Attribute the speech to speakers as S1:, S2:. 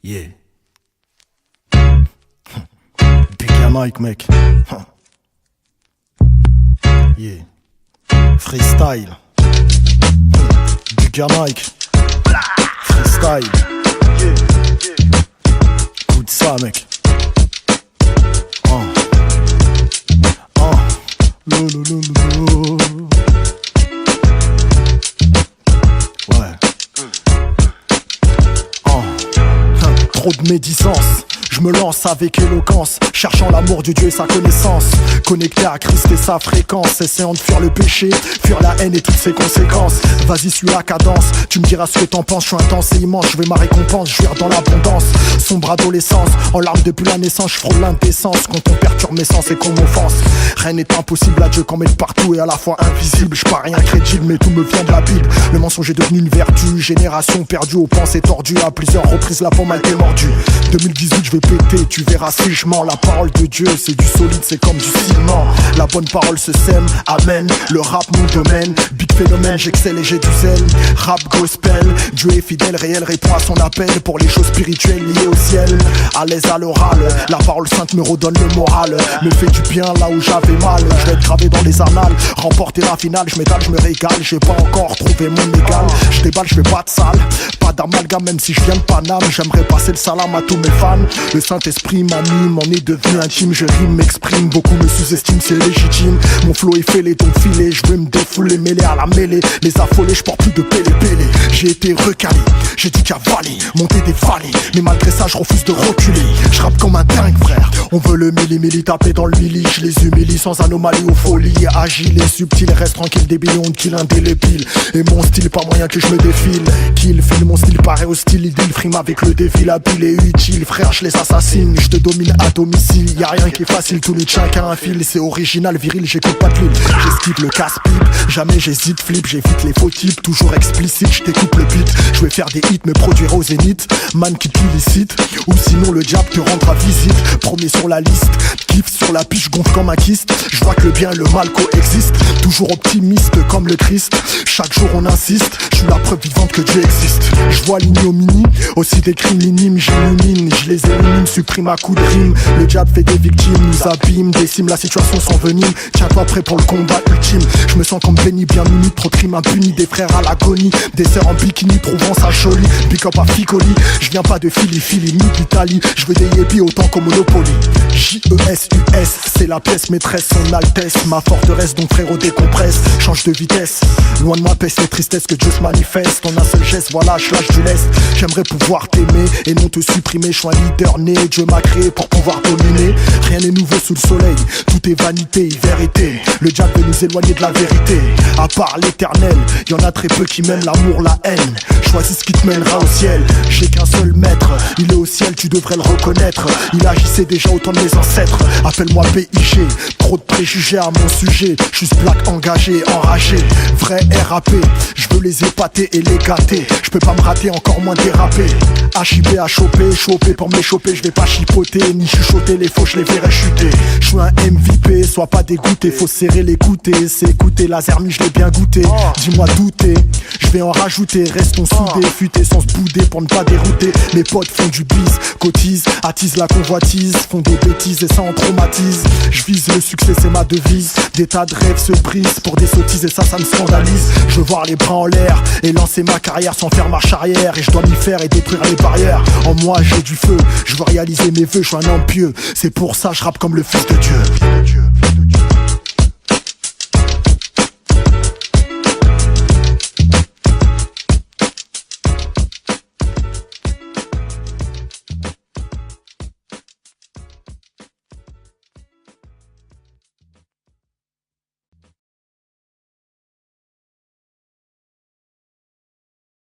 S1: Yeah. Big Nike, mec. Yeah. Freestyle. Big Nike. Freestyle. Écoute ça, mec. Ouais. Trop de médisance. Je me lance avec éloquence, cherchant l'amour du Dieu et sa connaissance. Connecté à Christ et sa fréquence, essayant de fuir le péché, fuir la haine et toutes ses conséquences. Vas-y, suis la cadence, tu me diras ce que t'en penses. Je suis intense et immense, je veux ma récompense, jouir dans l'abondance. Sombre adolescence, en larmes depuis la naissance. Je frôle l'indécence quand on perturbe mes sens et qu'on m'offense. Rien n'est impossible à Dieu qu'en mettre partout et à la fois invisible. Je parie incrédible mais tout me vient de la Bible. Le mensonge est devenu une vertu, génération perdue aux pensées tordues. À plusieurs reprises la pomme a été mordue. 2018 je vais péter, tu verras si je mens. La parole de Dieu c'est du solide, c'est comme du ciment. La bonne parole se sème, amen. Le rap mon domaine, big phénomène, j'excelle et j'ai du zèle. Rap gospel, Dieu est fidèle, réel, répond à son appel. Pour les choses spirituelles liées au ciel, à l'aise à l'oral. La parole sainte me redonne le moral, me fait du bien là où j'avais mal. Je vais être gravé dans les annales, remporter la finale. Je m'étale, je me régale, j'ai pas encore trouvé mon égal. Je déballe, je fais pas de sale, pas d'amalgame même si je viens de Paname. J'aimerais passer le salam à tous mes fans. Le Saint-Esprit m'anime, on est devenu intime. Je rime, m'exprime, beaucoup me sous-estiment, c'est légitime. Mon flow est fêlé, donc filé. Je veux me défouler, mêler à la mêlée. Les affolés, je porte plus de pélé. J'ai été recalé, j'ai dit cavaler, monter des vallées. Mais malgré ça, je refuse de reculer. Je rappe comme un dingue, frère. On veut le milli, taper dans le milli. Je les humilie sans anomalie ou folie. Agile et subtil, reste tranquille, des billions de kills indélébiles. Et mon style, pas moyen que je me défile. Kill, file, mon style paraît hostile. Idylle, frime avec le défil, habile et utile. Frère, je les assassine, je te domine à domicile. Y'a rien qui est facile, tout le tien qu'à un fil. C'est original, viril, j'écoute pas de l'huile. J'esquive le casse-pipe, jamais j'hésite, flip. J'évite les faux types, toujours explicite. Je t'écoute le beat, je vais faire des hits, me produire au zénith. Man qui t'illicite, ou sinon le diable te rendra visite. Premier sur la liste, kiff sur la piche, gonfle comme un kyste. Je vois que le bien et le mal coexistent, toujours optimiste comme le Christ. Chaque jour on insiste, je suis la preuve vivante que Dieu existe. Je vois l'ignominie, aussi des crimes minimes. J'illumine, je les élimine, supprime à coups de rime. Le diable fait des victimes, nous abîme, décime, la situation s'envenime. Tiens-toi prêt pour le combat ultime. Je me sens comme béni, bien muni, trop de crimes impunis. Des frères à l'agonie, des sœurs en bikini, trouvant ça joli. Big up à Ficoli, je viens pas de Philly, ni d'Italie. Je veux des yébis autant qu'au Monopoly. J-E-S-U-S, c'est la pièce maîtresse, son altesse, ma forteresse, donc frérot décompresse. Change de vitesse, loin de ma peste et tristesse que Dieu se manifeste. En un seul geste, voilà, je lâche du lest. J'aimerais pouvoir t'aimer et non te supprimer. Je suis un leader né, Dieu m'a créé pour pouvoir dominer. Rien n'est nouveau sous le soleil, tout est vanité et vérité. Le diable veut nous éloigner de la vérité. À part l'éternel, y'en a très peu qui mènent l'amour, la haine. Choisis ce qui te mènera au ciel. J'ai qu'un seul maître, il est au ciel, tu devrais le reconnaître. Il agissait déjà autant de mes ancêtres. Appelle-moi PIG, trop de préjugés à mon sujet. Juste black engagé, enragé, vrai RAP. Je veux les épater et les gâter. Je peux pas me rater, encore moins déraper. HIP à choper, choper pour me les choper. Je vais pas chipoter, ni chuchoter, les faux je les verrai chuter. Je suis un MVP, sois pas dégoûté. Faut serrer l'écouter, c'est écouter. Laser mi je l'ai bien goûté, dis-moi douter. Je vais en rajouter, restons soudés. Futés sans se bouder pour ne pas dérouter. Mes potes font du bis, cotisent, attisent la convoitise. Font des bêtises et ça en traumatise. Je vise le succès, c'est ma devise. Des tas de rêves se brisent pour des sottises et ça me scandalise. Je veux voir les bras en l'air et lancer ma carrière sans faire marche arrière. Et je dois m'y faire et détruire les barrières. En moi j'ai du feu, je veux réaliser mes vœux, je suis un homme pieux. C'est pour ça je rappe comme le fils de Dieu.